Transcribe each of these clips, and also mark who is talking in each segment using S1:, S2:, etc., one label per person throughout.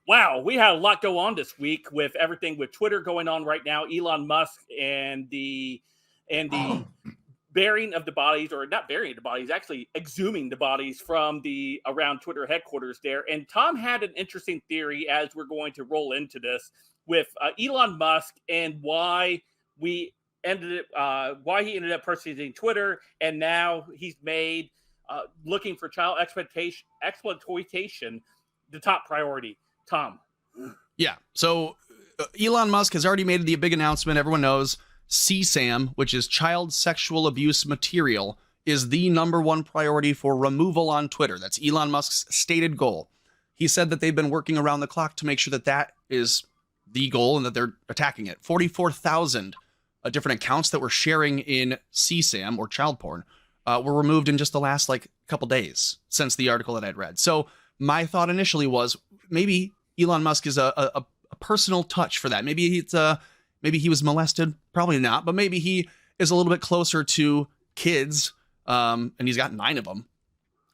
S1: Wow, we had a lot go on this week with everything with Twitter going on right now, Elon Musk and the burying of the bodies, or not burying the bodies, actually exhuming the bodies from the around Twitter headquarters there. And Tom had an interesting theory as we're going to roll into this with Elon Musk and why he ended up purchasing Twitter, and now he's made looking for child exploitation the top priority. Tom.
S2: Yeah. So Elon Musk has already made the big announcement. Everyone knows CSAM, which is child sexual abuse material, is the number one priority for removal on Twitter. That's Elon Musk's stated goal. He said that they've been working around the clock to make sure that that is the goal and that they're attacking it. 44,000 different accounts that were sharing in CSAM, or child porn, were removed in just the last couple days since the article that I'd read. So my thought initially was maybe Elon Musk is a personal touch for that. Maybe maybe he was molested, probably not, but maybe he is a little bit closer to kids, and he's got 9 of them,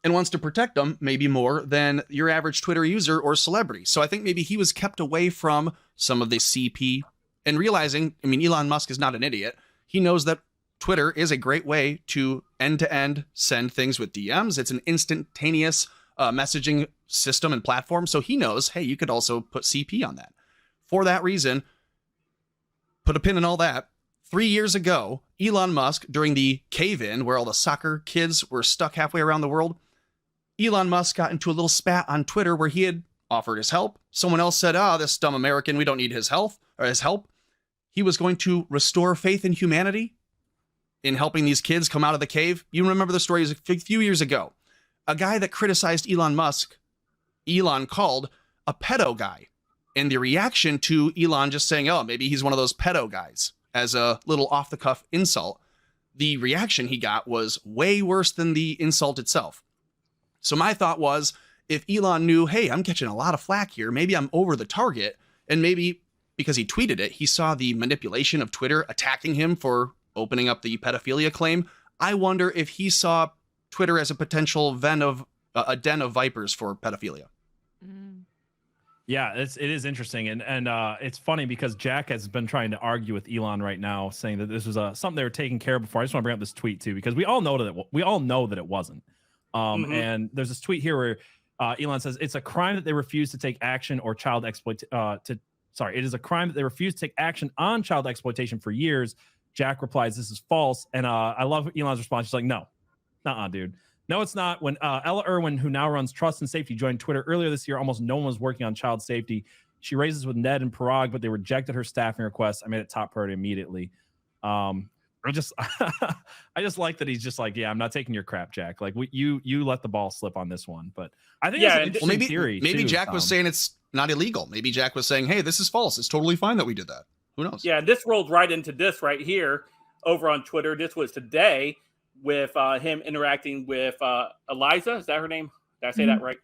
S2: and wants to protect them maybe more than your average Twitter user or celebrity. So I think maybe he was kept away from some of the CP, and realizing, Elon Musk is not an idiot. He knows that Twitter is a great way to end-to-end send things with DMs. It's an instantaneous messaging system and platform. So he knows, hey, you could also put CP on that. For that reason, put a pin in all that. 3 years ago, Elon Musk, during the cave-in where all the soccer kids were stuck halfway around the world, Elon Musk got into a little spat on Twitter where he had offered his help. Someone else said, this dumb American, we don't need his help. He was going to restore faith in humanity in helping these kids come out of the cave. You remember the story a few years ago. A guy that criticized Elon Musk, Elon called a pedo guy. And the reaction to Elon just saying, maybe he's one of those pedo guys, as a little off-the-cuff insult, the reaction he got was way worse than the insult itself. So my thought was, if Elon knew, hey, I'm catching a lot of flack here, maybe I'm over the target, and maybe because he tweeted it, he saw the manipulation of Twitter attacking him for opening up the pedophilia claim. I wonder if he saw Twitter as a potential den of vipers for pedophilia.
S3: Yeah, it is interesting, and it's funny because Jack has been trying to argue with Elon right now, saying that this was something they were taking care of before. I just want to bring up this tweet too, because we all know that it wasn't. And there's this tweet here where Elon says it's a crime that they refuse to take action or child exploit. It is a crime that they refuse to take action on child exploitation for years. Jack replies, "This is false," and I love Elon's response. She's like, "No, dude." No, it's not. When Ella Irwin, who now runs Trust and Safety, joined Twitter earlier this year, almost no one was working on child safety. She raised this with Ned and Parag, but they rejected her staffing request. I made it top priority immediately. I just like that he's just like, yeah, I'm not taking your crap, Jack. Like you let the ball slip on this one. But I think it's an interesting theory.
S2: Maybe
S3: too,
S2: Jack was saying it's not illegal. Maybe Jack was saying, hey, this is false. It's totally fine that we did that. Who knows?
S1: Yeah, this rolled right into this right here over on Twitter. This was today, with him interacting with Eliza. Is that her name? Did I say that right?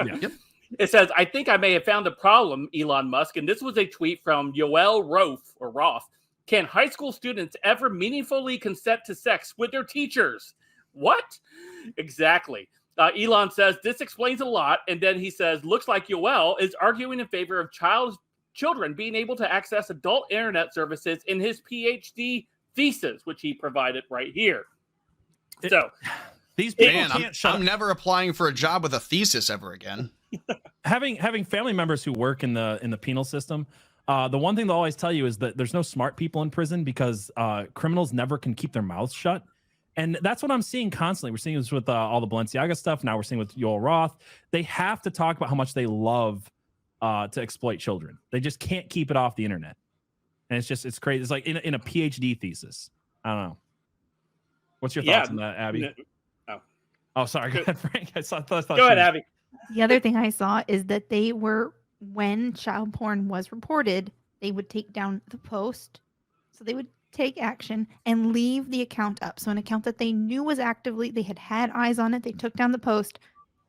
S3: Yeah. Yep.
S1: It says, I think I may have found a problem, Elon Musk. And this was a tweet from Yoel Roth. Can high school students ever meaningfully consent to sex with their teachers? What? Exactly. Elon says, this explains a lot. And then he says, looks like Yoel is arguing in favor of children being able to access adult internet services in his PhD thesis, which he provided right here. So
S3: these people
S2: I'm never applying for a job with a thesis ever again.
S3: having family members who work in the penal system, the one thing they'll always tell you is that there's no smart people in prison because criminals never can keep their mouths shut. And that's what I'm seeing constantly. We're seeing this with all the Balenciaga stuff. Now we're seeing with Yoel Roth. They have to talk about how much they love to exploit children. They just can't keep it off the internet. And it's crazy. It's like in a PhD thesis. I don't know. What's your thoughts on that, Abby? Oh, sorry. Go ahead, Frank. Go
S1: ahead, Abby.
S4: The other thing I saw is that when child porn was reported, they would take down the post. So they would take action and leave the account up. So an account that they knew was they had eyes on it, they took down the post,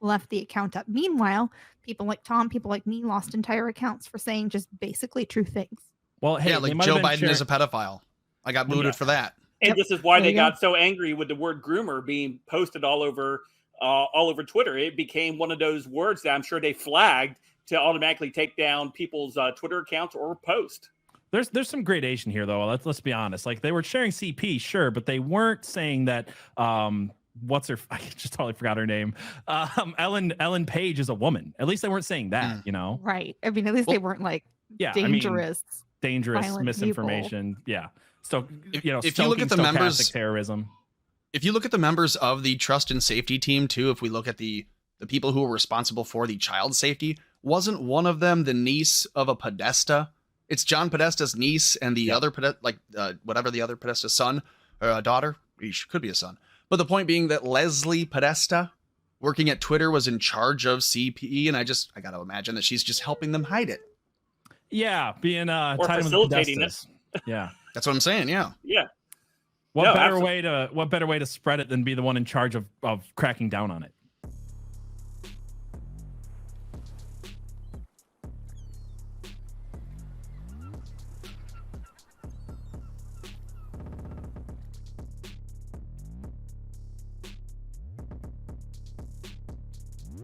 S4: left the account up. Meanwhile, people like Tom, people like me lost entire accounts for saying just basically true things.
S3: Well, hey,
S2: yeah, like Joe Biden is a pedophile. I got booted for that.
S1: And this is why they got so angry with the word groomer being posted all over Twitter. It became one of those words that I'm sure they flagged to automatically take down people's Twitter accounts or post.
S3: There's some gradation here though. Let's be honest. Like they were sharing CP, sure, but they weren't saying that what's her I just totally forgot her name. Ellen Page is a woman. At least they weren't saying that, you know.
S4: Right. I mean, at least they weren't like dangerous
S3: misinformation.
S4: People.
S3: Yeah. So,
S2: if you look at the members
S3: terrorism.
S2: If you look at the members of the trust and safety team too, if we look at the people who were responsible for the child safety, wasn't one of them the niece of a Podesta? It's John Podesta's niece and the other whatever the other Podesta's son or daughter. He could be a son. But the point being that Leslie Podesta, working at Twitter, was in charge of CPE, and I got to imagine that she's just helping them hide it.
S3: Yeah, being
S1: or
S3: tied
S1: facilitating
S3: with it. Yeah,
S2: that's what I'm saying. Yeah.
S3: What better way to spread it than be the one in charge of cracking down on it?